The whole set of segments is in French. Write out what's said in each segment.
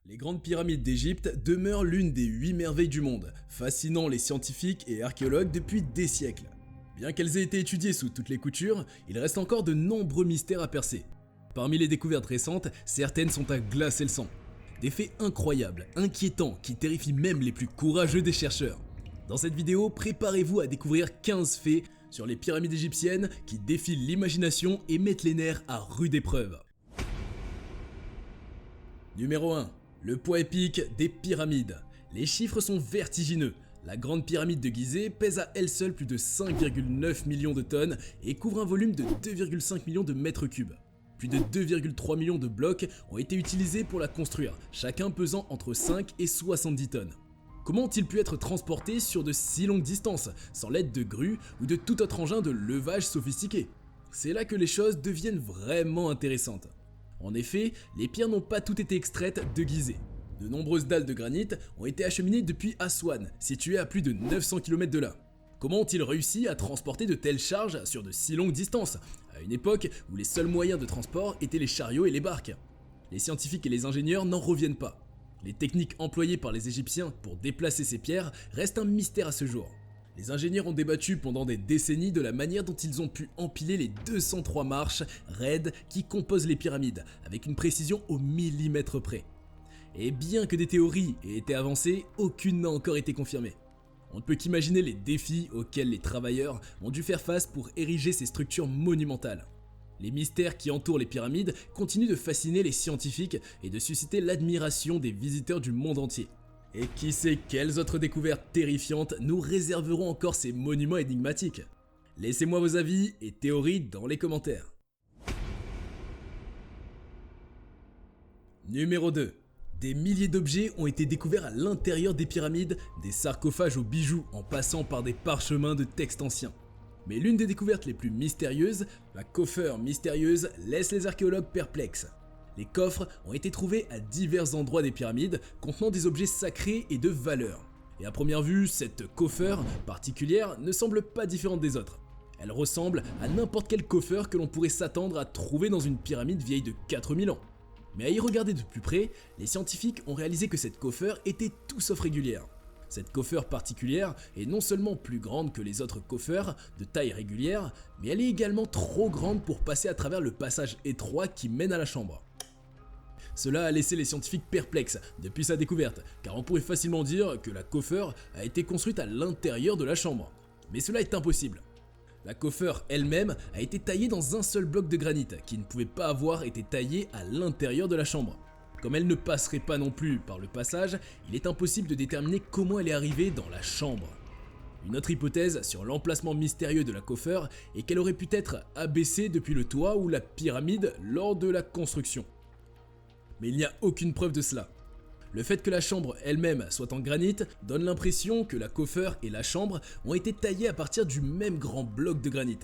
Les grandes pyramides d'Égypte demeurent l'une des 8 merveilles du monde, fascinant les scientifiques et archéologues depuis des siècles. Bien qu'elles aient été étudiées sous toutes les coutures, il reste encore de nombreux mystères à percer. Parmi les découvertes récentes, certaines sont à glacer le sang. Des faits incroyables, inquiétants, qui terrifient même les plus courageux des chercheurs. Dans cette vidéo, préparez-vous à découvrir 15 faits sur les pyramides égyptiennes qui défient l'imagination et mettent les nerfs à rude épreuve. Numéro 1. Le poids épique des pyramides. Les chiffres sont vertigineux. La grande pyramide de Gizeh pèse à elle seule plus de 5,9 millions de tonnes et couvre un volume de 2,5 millions de mètres cubes. Plus de 2,3 millions de blocs ont été utilisés pour la construire, chacun pesant entre 5 et 70 tonnes. Comment ont-ils pu être transportés sur de si longues distances, sans l'aide de grues ou de tout autre engin de levage sophistiqué? C'est là que les choses deviennent vraiment intéressantes. En effet, les pierres n'ont pas toutes été extraites de Gizeh. De nombreuses dalles de granit ont été acheminées depuis Aswan, situé à plus de 900 km de là. Comment ont-ils réussi à transporter de telles charges sur de si longues distances, à une époque où les seuls moyens de transport étaient les chariots et les barques? Les scientifiques et les ingénieurs n'en reviennent pas. Les techniques employées par les Égyptiens pour déplacer ces pierres restent un mystère à ce jour. Les ingénieurs ont débattu pendant des décennies de la manière dont ils ont pu empiler les 203 marches raides qui composent les pyramides, avec une précision au millimètre près. Et bien que des théories aient été avancées, aucune n'a encore été confirmée. On ne peut qu'imaginer les défis auxquels les travailleurs ont dû faire face pour ériger ces structures monumentales. Les mystères qui entourent les pyramides continuent de fasciner les scientifiques et de susciter l'admiration des visiteurs du monde entier. Et qui sait quelles autres découvertes terrifiantes nous réserveront encore ces monuments énigmatiques? Laissez-moi vos avis et théories dans les commentaires. Numéro 2. Des milliers d'objets ont été découverts à l'intérieur des pyramides, des sarcophages aux bijoux en passant par des parchemins de textes anciens. Mais l'une des découvertes les plus mystérieuses, la coffre mystérieuse, laisse les archéologues perplexes. Les coffres ont été trouvés à divers endroits des pyramides, contenant des objets sacrés et de valeur. Et à première vue, cette coffre particulière ne semble pas différente des autres. Elle ressemble à n'importe quel coffre que l'on pourrait s'attendre à trouver dans une pyramide vieille de 4000 ans. Mais à y regarder de plus près, les scientifiques ont réalisé que cette coffre était tout sauf régulière. Cette coffre particulière est non seulement plus grande que les autres coffres de taille régulière, mais elle est également trop grande pour passer à travers le passage étroit qui mène à la chambre. Cela a laissé les scientifiques perplexes depuis sa découverte, car on pourrait facilement dire que la coffre a été construite à l'intérieur de la chambre. Mais cela est impossible. La coffre elle-même a été taillée dans un seul bloc de granit, qui ne pouvait pas avoir été taillé à l'intérieur de la chambre. Comme elle ne passerait pas non plus par le passage, il est impossible de déterminer comment elle est arrivée dans la chambre. Une autre hypothèse sur l'emplacement mystérieux de la coffre est qu'elle aurait pu être abaissée depuis le toit ou la pyramide lors de la construction. Mais il n'y a aucune preuve de cela. Le fait que la chambre elle-même soit en granit donne l'impression que la coffre et la chambre ont été taillées à partir du même grand bloc de granit.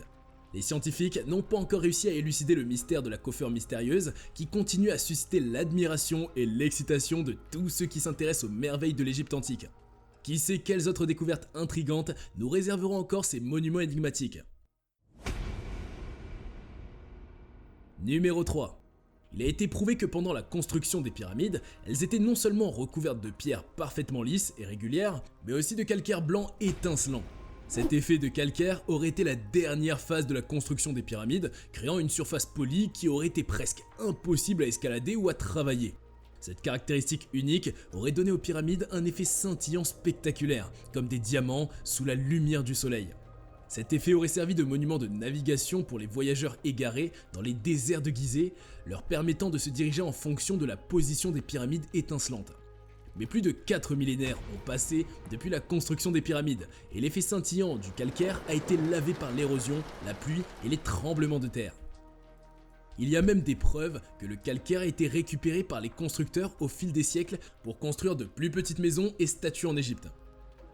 Les scientifiques n'ont pas encore réussi à élucider le mystère de la coffre mystérieuse qui continue à susciter l'admiration et l'excitation de tous ceux qui s'intéressent aux merveilles de l'Égypte antique. Qui sait quelles autres découvertes intrigantes nous réserveront encore ces monuments énigmatiques? Numéro 3. Il a été prouvé que pendant la construction des pyramides, elles étaient non seulement recouvertes de pierres parfaitement lisses et régulières, mais aussi de calcaire blanc étincelant. Cet effet de calcaire aurait été la dernière phase de la construction des pyramides, créant une surface polie qui aurait été presque impossible à escalader ou à travailler. Cette caractéristique unique aurait donné aux pyramides un effet scintillant spectaculaire, comme des diamants sous la lumière du soleil. Cet effet aurait servi de monument de navigation pour les voyageurs égarés dans les déserts de Gizeh, leur permettant de se diriger en fonction de la position des pyramides étincelantes. Mais plus de 4 millénaires ont passé depuis la construction des pyramides, et l'effet scintillant du calcaire a été lavé par l'érosion, la pluie et les tremblements de terre. Il y a même des preuves que le calcaire a été récupéré par les constructeurs au fil des siècles pour construire de plus petites maisons et statues en Égypte.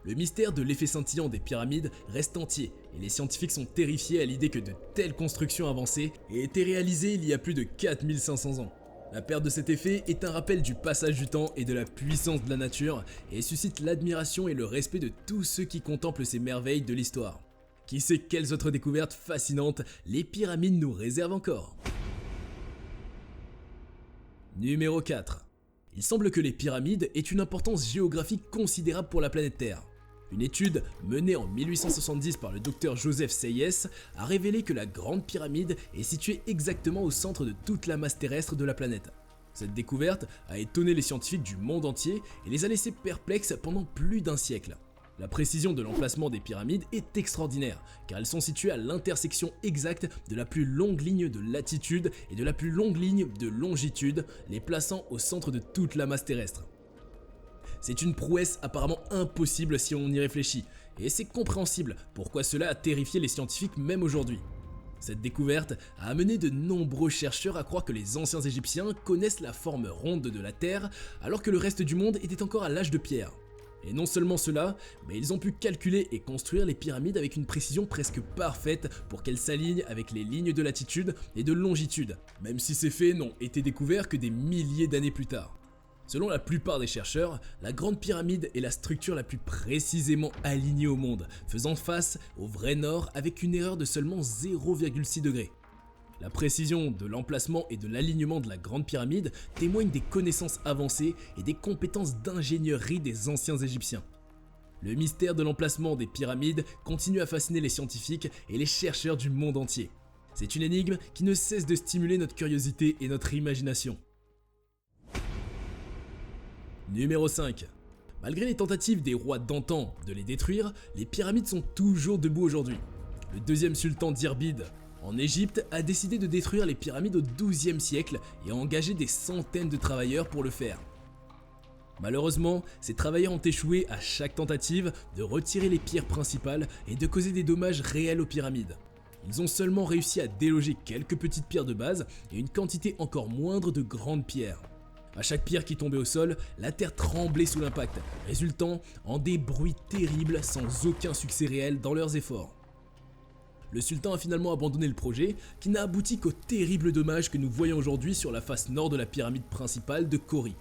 Le mystère de l'effet scintillant des pyramides reste entier et les scientifiques sont terrifiés à l'idée que de telles constructions avancées aient été réalisées il y a plus de 4500 ans. La perte de cet effet est un rappel du passage du temps et de la puissance de la nature et suscite l'admiration et le respect de tous ceux qui contemplent ces merveilles de l'histoire. Qui sait quelles autres découvertes fascinantes les pyramides nous réservent encore? Numéro 4. il semble que les pyramides aient une importance géographique considérable pour la planète Terre. Une étude menée en 1870 par le docteur Joseph Sayes a révélé que la Grande Pyramide est située exactement au centre de toute la masse terrestre de la planète. Cette découverte a étonné les scientifiques du monde entier et les a laissés perplexes pendant plus d'un siècle. La précision de l'emplacement des pyramides est extraordinaire, car elles sont situées à l'intersection exacte de la plus longue ligne de latitude et de la plus longue ligne de longitude, les plaçant au centre de toute la masse terrestre. C'est une prouesse apparemment impossible si on y réfléchit, et c'est compréhensible pourquoi cela a terrifié les scientifiques même aujourd'hui. Cette découverte a amené de nombreux chercheurs à croire que les anciens Égyptiens connaissent la forme ronde de la Terre, alors que le reste du monde était encore à l'âge de pierre. Et non seulement cela, mais ils ont pu calculer et construire les pyramides avec une précision presque parfaite pour qu'elles s'alignent avec les lignes de latitude et de longitude, même si ces faits n'ont été découverts que des milliers d'années plus tard. Selon la plupart des chercheurs, la Grande Pyramide est la structure la plus précisément alignée au monde, faisant face au vrai nord avec une erreur de seulement 0,6 degrés. La précision de l'emplacement et de l'alignement de la Grande Pyramide témoigne des connaissances avancées et des compétences d'ingénierie des anciens Égyptiens. Le mystère de l'emplacement des pyramides continue à fasciner les scientifiques et les chercheurs du monde entier. C'est une énigme qui ne cesse de stimuler notre curiosité et notre imagination. Numéro 5. Malgré les tentatives des rois d'antan de les détruire, les pyramides sont toujours debout aujourd'hui. Le deuxième sultan d'Irbid, en Égypte, a décidé de détruire les pyramides au XIIe siècle et a engagé des centaines de travailleurs pour le faire. Malheureusement, ces travailleurs ont échoué à chaque tentative de retirer les pierres principales et de causer des dommages réels aux pyramides. Ils ont seulement réussi à déloger quelques petites pierres de base et une quantité encore moindre de grandes pierres. À chaque pierre qui tombait au sol, la terre tremblait sous l'impact, résultant en des bruits terribles sans aucun succès réel dans leurs efforts. Le sultan a finalement abandonné le projet, qui n'a abouti qu'aux terribles dommages que nous voyons aujourd'hui sur la face nord de la pyramide principale de Khori.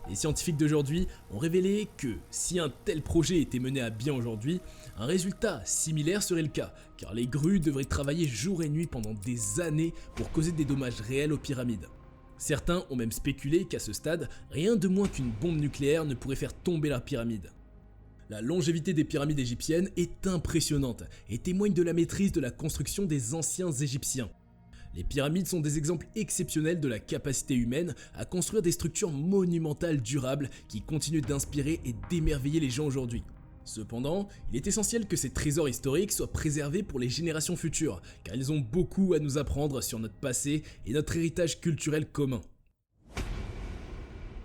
Les scientifiques d'aujourd'hui ont révélé que, si un tel projet était mené à bien aujourd'hui, un résultat similaire serait le cas, car les grues devraient travailler jour et nuit pendant des années pour causer des dommages réels aux pyramides. Certains ont même spéculé qu'à ce stade, rien de moins qu'une bombe nucléaire ne pourrait faire tomber la pyramide. La longévité des pyramides égyptiennes est impressionnante et témoigne de la maîtrise de la construction des anciens Égyptiens. Les pyramides sont des exemples exceptionnels de la capacité humaine à construire des structures monumentales durables qui continuent d'inspirer et d'émerveiller les gens aujourd'hui. Cependant, il est essentiel que ces trésors historiques soient préservés pour les générations futures, car ils ont beaucoup à nous apprendre sur notre passé et notre héritage culturel commun.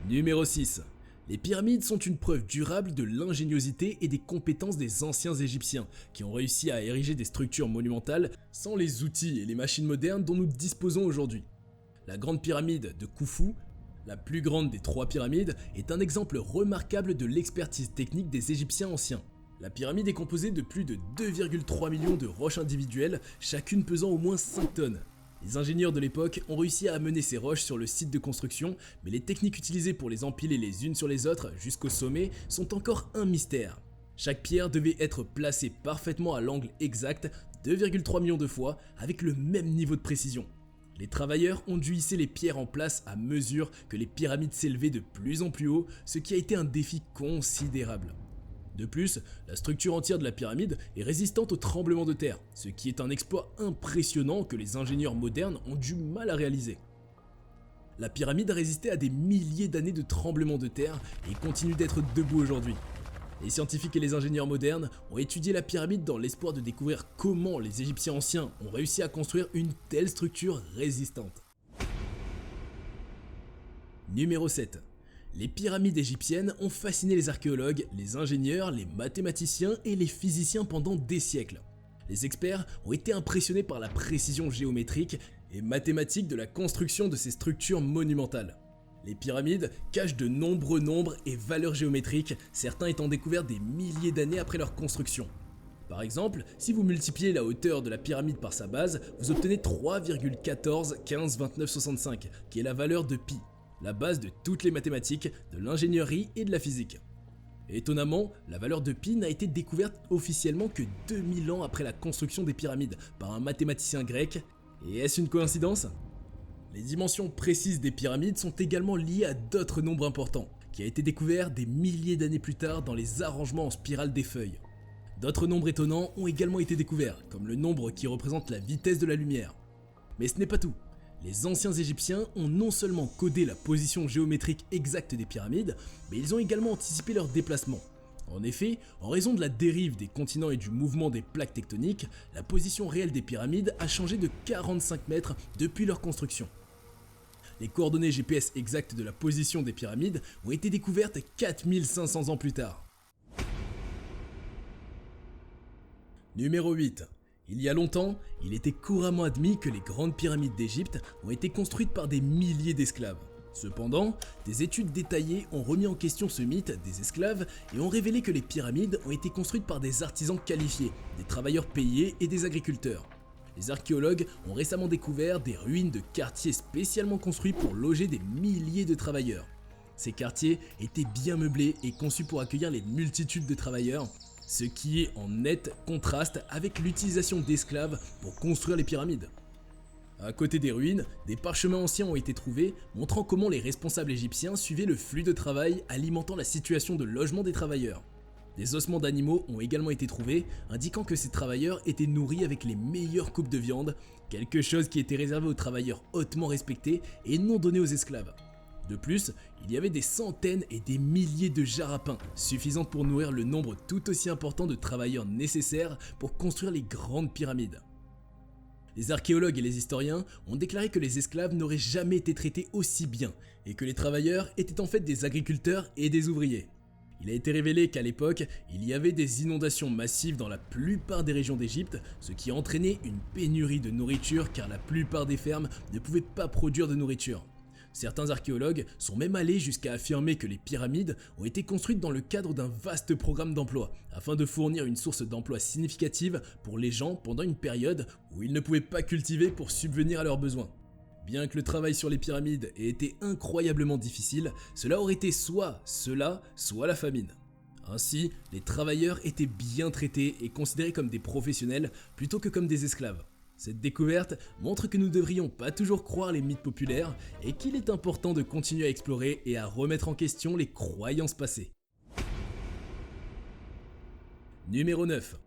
Numéro 6. Les pyramides sont une preuve durable de l'ingéniosité et des compétences des anciens Égyptiens, qui ont réussi à ériger des structures monumentales sans les outils et les machines modernes dont nous disposons aujourd'hui. La Grande Pyramide de Khufu, la plus grande des 3 pyramides, est un exemple remarquable de l'expertise technique des Égyptiens anciens. La pyramide est composée de plus de 2,3 millions de roches individuelles, chacune pesant au moins 5 tonnes. Les ingénieurs de l'époque ont réussi à amener ces roches sur le site de construction, mais les techniques utilisées pour les empiler les unes sur les autres jusqu'au sommet sont encore un mystère. Chaque pierre devait être placée parfaitement à l'angle exact 2,3 millions de fois avec le même niveau de précision. Les travailleurs ont dû hisser les pierres en place à mesure que les pyramides s'élevaient de plus en plus haut, ce qui a été un défi considérable. De plus, la structure entière de la pyramide est résistante aux tremblements de terre, ce qui est un exploit impressionnant que les ingénieurs modernes ont du mal à réaliser. La pyramide a résisté à des milliers d'années de tremblements de terre et continue d'être debout aujourd'hui. Les scientifiques et les ingénieurs modernes ont étudié la pyramide dans l'espoir de découvrir comment les Égyptiens anciens ont réussi à construire une telle structure résistante. Numéro 7. Les pyramides égyptiennes ont fasciné les archéologues, les ingénieurs, les mathématiciens et les physiciens pendant des siècles. Les experts ont été impressionnés par la précision géométrique et mathématique de la construction de ces structures monumentales. Les pyramides cachent de nombreux nombres et valeurs géométriques, certains étant découverts des milliers d'années après leur construction. Par exemple, si vous multipliez la hauteur de la pyramide par sa base, vous obtenez 3,14152965, qui est la valeur de pi, la base de toutes les mathématiques, de l'ingénierie et de la physique. Étonnamment, la valeur de pi n'a été découverte officiellement que 2000 ans après la construction des pyramides par un mathématicien grec, et est-ce une coïncidence ? Les dimensions précises des pyramides sont également liées à d'autres nombres importants, qui a été découvert des milliers d'années plus tard dans les arrangements en spirale des feuilles. D'autres nombres étonnants ont également été découverts, comme le nombre qui représente la vitesse de la lumière. Mais ce n'est pas tout. Les anciens Égyptiens ont non seulement codé la position géométrique exacte des pyramides, mais ils ont également anticipé leur déplacement. En effet, en raison de la dérive des continents et du mouvement des plaques tectoniques, la position réelle des pyramides a changé de 45 mètres depuis leur construction. Les coordonnées GPS exactes de la position des pyramides ont été découvertes 4500 ans plus tard. Numéro 8. Il y a longtemps, il était couramment admis que les grandes pyramides d'Égypte ont été construites par des milliers d'esclaves. Cependant, des études détaillées ont remis en question ce mythe des esclaves et ont révélé que les pyramides ont été construites par des artisans qualifiés, des travailleurs payés et des agriculteurs. Les archéologues ont récemment découvert des ruines de quartiers spécialement construits pour loger des milliers de travailleurs. Ces quartiers étaient bien meublés et conçus pour accueillir les multitudes de travailleurs, ce qui est en net contraste avec l'utilisation d'esclaves pour construire les pyramides. À côté des ruines, des parchemins anciens ont été trouvés montrant comment les responsables égyptiens suivaient le flux de travail alimentant la situation de logement des travailleurs. Des ossements d'animaux ont également été trouvés, indiquant que ces travailleurs étaient nourris avec les meilleures coupes de viande, quelque chose qui était réservé aux travailleurs hautement respectés et non donné aux esclaves. De plus, il y avait des centaines et des milliers de jarres à pain, suffisantes pour nourrir le nombre tout aussi important de travailleurs nécessaires pour construire les grandes pyramides. Les archéologues et les historiens ont déclaré que les esclaves n'auraient jamais été traités aussi bien et que les travailleurs étaient en fait des agriculteurs et des ouvriers. Il a été révélé qu'à l'époque, il y avait des inondations massives dans la plupart des régions d'Égypte, ce qui a entraîné une pénurie de nourriture car la plupart des fermes ne pouvaient pas produire de nourriture. Certains archéologues sont même allés jusqu'à affirmer que les pyramides ont été construites dans le cadre d'un vaste programme d'emploi, afin de fournir une source d'emploi significative pour les gens pendant une période où ils ne pouvaient pas cultiver pour subvenir à leurs besoins. Bien que le travail sur les pyramides ait été incroyablement difficile, cela aurait été soit cela, soit la famine. Ainsi, les travailleurs étaient bien traités et considérés comme des professionnels plutôt que comme des esclaves. Cette découverte montre que nous ne devrions pas toujours croire les mythes populaires et qu'il est important de continuer à explorer et à remettre en question les croyances passées. Numéro 9.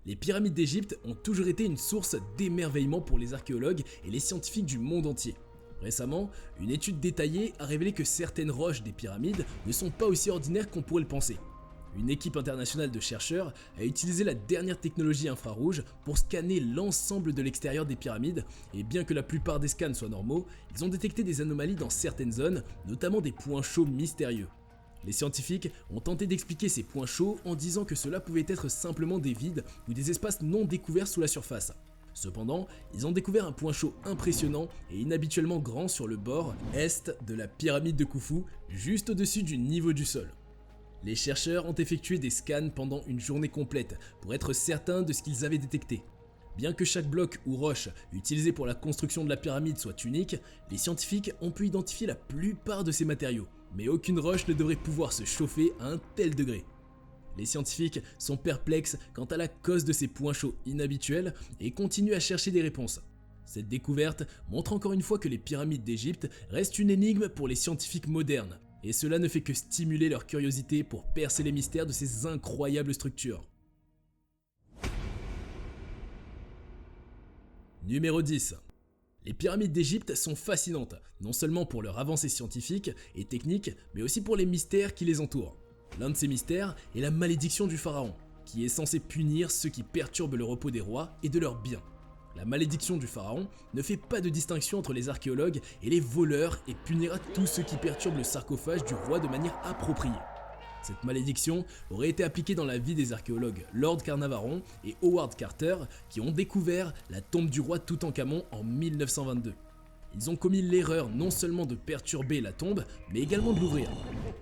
Les pyramides d'Égypte ont toujours été une source d'émerveillement pour les archéologues et les scientifiques du monde entier. Récemment, une étude détaillée a révélé que certaines roches des pyramides ne sont pas aussi ordinaires qu'on pourrait le penser. Une équipe internationale de chercheurs a utilisé la dernière technologie infrarouge pour scanner l'ensemble de l'extérieur des pyramides et bien que la plupart des scans soient normaux, ils ont détecté des anomalies dans certaines zones, notamment des points chauds mystérieux. Les scientifiques ont tenté d'expliquer ces points chauds en disant que cela pouvait être simplement des vides ou des espaces non découverts sous la surface. Cependant, ils ont découvert un point chaud impressionnant et inhabituellement grand sur le bord est de la pyramide de Khufu, juste au-dessus du niveau du sol. Les chercheurs ont effectué des scans pendant une journée complète pour être certains de ce qu'ils avaient détecté. Bien que chaque bloc ou roche utilisé pour la construction de la pyramide soit unique, les scientifiques ont pu identifier la plupart de ces matériaux, mais aucune roche ne devrait pouvoir se chauffer à un tel degré. Les scientifiques sont perplexes quant à la cause de ces points chauds inhabituels et continuent à chercher des réponses. Cette découverte montre encore une fois que les pyramides d'Égypte restent une énigme pour les scientifiques modernes, et cela ne fait que stimuler leur curiosité pour percer les mystères de ces incroyables structures. Numéro 10. Les pyramides d'Égypte sont fascinantes, non seulement pour leur avancée scientifique et technique, mais aussi pour les mystères qui les entourent. L'un de ces mystères est la malédiction du pharaon, qui est censée punir ceux qui perturbent le repos des rois et de leurs biens. La malédiction du pharaon ne fait pas de distinction entre les archéologues et les voleurs et punira tous ceux qui perturbent le sarcophage du roi de manière appropriée. Cette malédiction aurait été appliquée dans la vie des archéologues Lord Carnarvon et Howard Carter qui ont découvert la tombe du roi Toutankhamon en 1922. Ils ont commis l'erreur non seulement de perturber la tombe, mais également de l'ouvrir.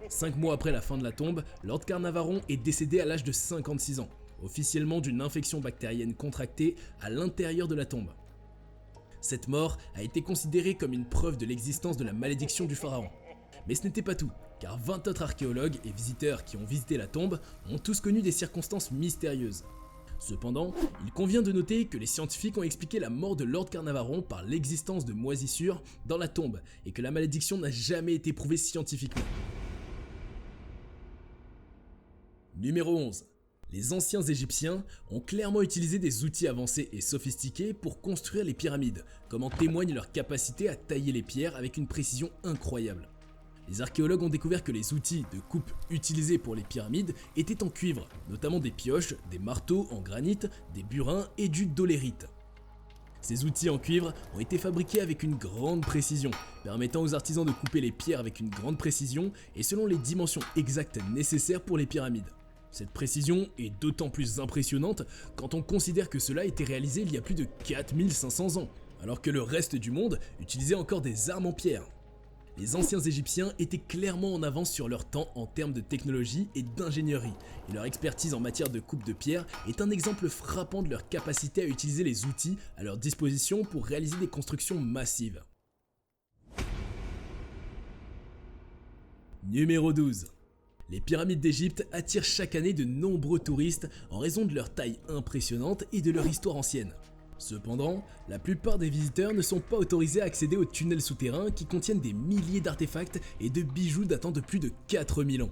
5 mois après la fin de la tombe, Lord Carnarvon est décédé à l'âge de 56 ans, officiellement d'une infection bactérienne contractée à l'intérieur de la tombe. Cette mort a été considérée comme une preuve de l'existence de la malédiction du pharaon. Mais ce n'était pas tout, car 20 autres archéologues et visiteurs qui ont visité la tombe ont tous connu des circonstances mystérieuses. Cependant, il convient de noter que les scientifiques ont expliqué la mort de Lord Carnarvon par l'existence de moisissures dans la tombe et que la malédiction n'a jamais été prouvée scientifiquement. Numéro 11. Les anciens Égyptiens ont clairement utilisé des outils avancés et sophistiqués pour construire les pyramides, comme en témoigne leur capacité à tailler les pierres avec une précision incroyable. Les archéologues ont découvert que les outils de coupe utilisés pour les pyramides étaient en cuivre, notamment des pioches, des marteaux en granit, des burins et du dolérite. Ces outils en cuivre ont été fabriqués avec une grande précision, permettant aux artisans de couper les pierres avec une grande précision et selon les dimensions exactes nécessaires pour les pyramides. Cette précision est d'autant plus impressionnante quand on considère que cela a été réalisé il y a plus de 4500 ans, alors que le reste du monde utilisait encore des armes en pierre. Les anciens Égyptiens étaient clairement en avance sur leur temps en termes de technologie et d'ingénierie, et leur expertise en matière de coupe de pierre est un exemple frappant de leur capacité à utiliser les outils à leur disposition pour réaliser des constructions massives. Numéro 12. Les pyramides d'Égypte attirent chaque année de nombreux touristes en raison de leur taille impressionnante et de leur histoire ancienne. Cependant, la plupart des visiteurs ne sont pas autorisés à accéder aux tunnels souterrains qui contiennent des milliers d'artefacts et de bijoux datant de plus de 4000 ans.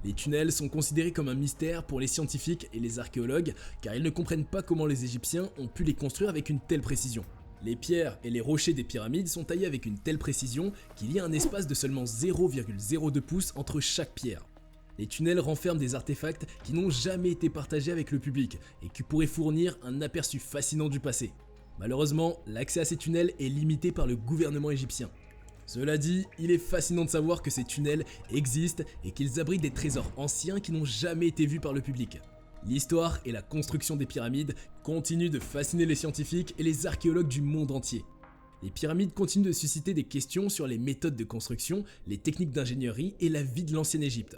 Les tunnels sont considérés comme un mystère pour les scientifiques et les archéologues car ils ne comprennent pas comment les Égyptiens ont pu les construire avec une telle précision. Les pierres et les rochers des pyramides sont taillés avec une telle précision qu'il y a un espace de seulement 0,02 pouces entre chaque pierre. Les tunnels renferment des artefacts qui n'ont jamais été partagés avec le public et qui pourraient fournir un aperçu fascinant du passé. Malheureusement, l'accès à ces tunnels est limité par le gouvernement égyptien. Cela dit, il est fascinant de savoir que ces tunnels existent et qu'ils abritent des trésors anciens qui n'ont jamais été vus par le public. L'histoire et la construction des pyramides continuent de fasciner les scientifiques et les archéologues du monde entier. Les pyramides continuent de susciter des questions sur les méthodes de construction, les techniques d'ingénierie et la vie de l'ancienne Égypte.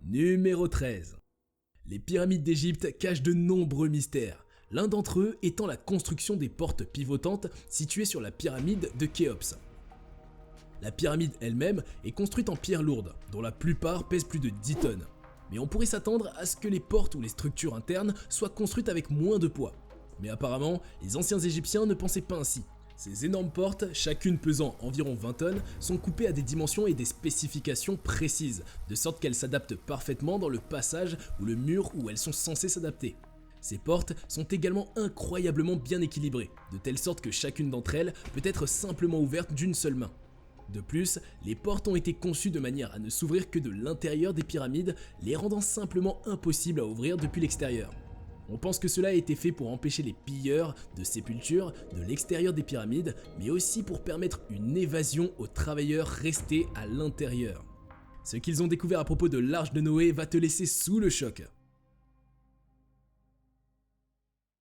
Numéro 13. Les pyramides d'Égypte cachent de nombreux mystères, l'un d'entre eux étant la construction des portes pivotantes situées sur la pyramide de Khéops. La pyramide elle-même est construite en pierre lourde, dont la plupart pèsent plus de 10 tonnes. Mais on pourrait s'attendre à ce que les portes ou les structures internes soient construites avec moins de poids. Mais apparemment, les anciens Égyptiens ne pensaient pas ainsi. Ces énormes portes, chacune pesant environ 20 tonnes, sont coupées à des dimensions et des spécifications précises, de sorte qu'elles s'adaptent parfaitement dans le passage ou le mur où elles sont censées s'adapter. Ces portes sont également incroyablement bien équilibrées, de telle sorte que chacune d'entre elles peut être simplement ouverte d'une seule main. De plus, les portes ont été conçues de manière à ne s'ouvrir que de l'intérieur des pyramides, les rendant simplement impossibles à ouvrir depuis l'extérieur. On pense que cela a été fait pour empêcher les pilleurs de sépultures de l'extérieur des pyramides, mais aussi pour permettre une évasion aux travailleurs restés à l'intérieur. Ce qu'ils ont découvert à propos de l'Arche de Noé va te laisser sous le choc.